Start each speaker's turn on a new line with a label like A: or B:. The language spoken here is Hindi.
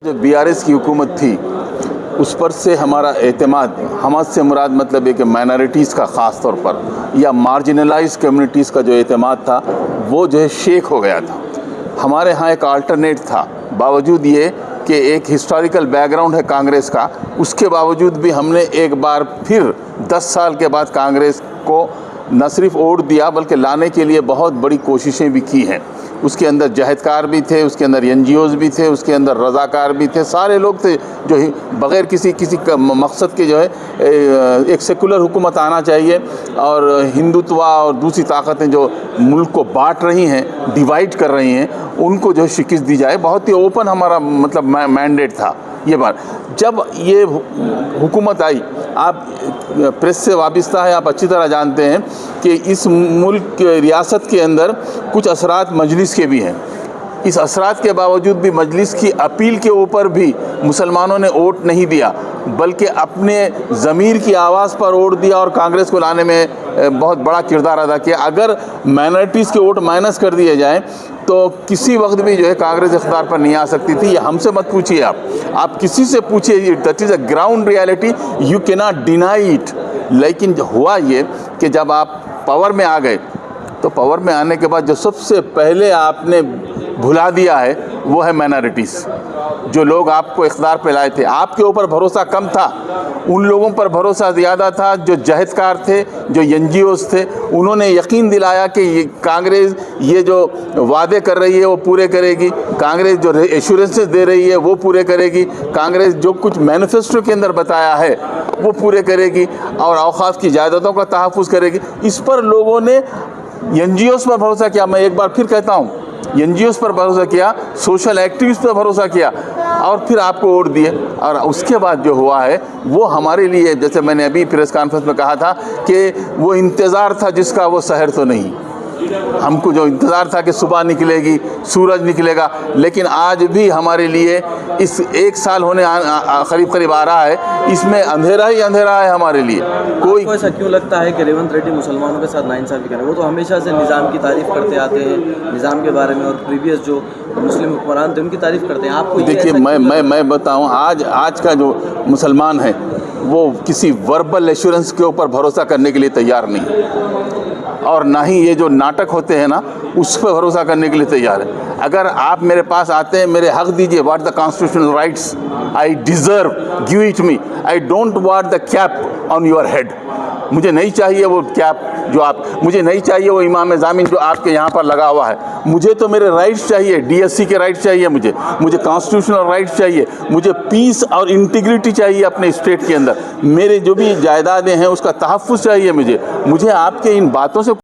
A: जो बीआरएस की हुकूमत थी उस पर से हमारा एतमाद, हम से मुराद मतलब है कि माइनॉरिटीज़ का ख़ास तौर पर या मार्जिनलाइज कम्युनिटीज़ का जो एतमाद था वो जो है शेक हो गया था। हमारे यहाँ एक अल्टरनेट था, बावजूद ये कि एक हिस्टोरिकल बैकग्राउंड है कांग्रेस का, उसके बावजूद भी हमने एक बार फिर 10 साल के बाद कांग्रेस को न सिर्फ वोट दिया बल्कि लाने के लिए बहुत बड़ी कोशिशें भी की हैं। उसके अंदर जहदकार भी थे, उसके अंदर एनजीओज़ भी थे, उसके अंदर रज़ाकार भी थे, सारे लोग थे जो बग़ैर किसी मकसद के जो है एक सेकुलर हुकूमत आना चाहिए और हिंदुत्व और दूसरी ताकतें जो मुल्क को बांट रही हैं, डिवाइड कर रही हैं, उनको जो शिकस्त दी जाए। बहुत ही ओपन हमारा मतलब मैंडेट था। ये बात जब ये हुकूमत आई, आप प्रेस से वाबस्ता है, आप अच्छी तरह जानते हैं कि इस मुल्क रियासत के अंदर कुछ असरात मजलिस के भी हैं। इस असरात के बावजूद भी मजलिस की अपील के ऊपर भी मुसलमानों ने वोट नहीं दिया, बल्कि अपने ज़मीर की आवाज़ पर वोट दिया और कांग्रेस को लाने में बहुत बड़ा किरदार अदा किया। अगर माइनॉरिटीज़ के वोट माइनस कर दिए जाएँ तो किसी वक्त भी जो है कांग्रेस इख्तियार पर नहीं आ सकती थी। ये हमसे मत पूछिए, आप किसी से पूछिए, that is a ground reality, you can not deny it. लेकिन हुआ ये कि जब आप पावर में आ गए तो पावर में आने के बाद जो सबसे पहले आपने भुला दिया है वो है माइनॉरिटीज़। जो लोग आपको इख्तियार पे लाए थे, आपके ऊपर भरोसा कम था, उन लोगों पर भरोसा ज़्यादा था जो जहदकार थे, जो एनजीओज़ थे। उन्होंने यकीन दिलाया कि ये कांग्रेस ये जो वादे कर रही है वो पूरे करेगी, कांग्रेस जो एश्योरेंसेस दे रही है वो पूरे करेगी, कांग्रेस जो कुछ मैनिफेस्टो के अंदर बताया है वो पूरे करेगी और औकाफ की जायदादों का तहफ़्फ़ुज़ करेगी। इस पर लोगों ने एनजीओज़ पर भरोसा किया। मैं एक बार फिर कहता हूँ, एनजीओज़ पर भरोसा किया, सोशल एक्टिविस्ट पर भरोसा किया और फिर आपको वोट दिए। और उसके बाद जो हुआ है वो हमारे लिए, जैसे मैंने अभी प्रेस कॉन्फ्रेंस में कहा था कि वो इंतज़ार था जिसका वो सहर तो नहीं। हमको जो इंतज़ार था कि सुबह निकलेगी, सूरज निकलेगा, लेकिन आज भी हमारे लिए इस 1 साल होने करीब आ रहा है, इसमें अंधेरा ही अंधेरा है हमारे लिए। कोई
B: ऐसा क्यों लगता है कि रेवंत रेड्डी मुसलमानों के साथ नाइंसाफ़ी करें? वो तो हमेशा से निज़ाम की तारीफ़ करते आते हैं, निज़ाम के बारे में, और प्रीवियस जो मुस्लिम हुक्मरान थे उनकी तारीफ़ करते हैं। आपको
A: देखिए, मैं बताऊँ, आज का जो मुसलमान है वो किसी वर्बल एश्योरेंस के ऊपर भरोसा करने के लिए तैयार नहीं, और ना ही ये जो नाटक होते हैं ना उस पर भरोसा करने के लिए तैयार है। अगर आप मेरे पास आते हैं, मेरे हक दीजिए, what the constitutional rights I deserve, give it me. I don't want the cap on your head. मुझे नहीं चाहिए वो कैप जो आप, मुझे नहीं चाहिए वो इमाम ज़ामिन जो आपके यहाँ पर लगा हुआ है। मुझे तो मेरे राइट्स चाहिए, डीएससी के राइट्स चाहिए, मुझे कॉन्स्टिट्यूशनल राइट्स चाहिए, मुझे पीस और इंटीग्रिटी चाहिए अपने स्टेट के अंदर, मेरे जो भी जायदादें हैं उसका तहफ़्फ़ुज़ चाहिए मुझे आपके इन बातों से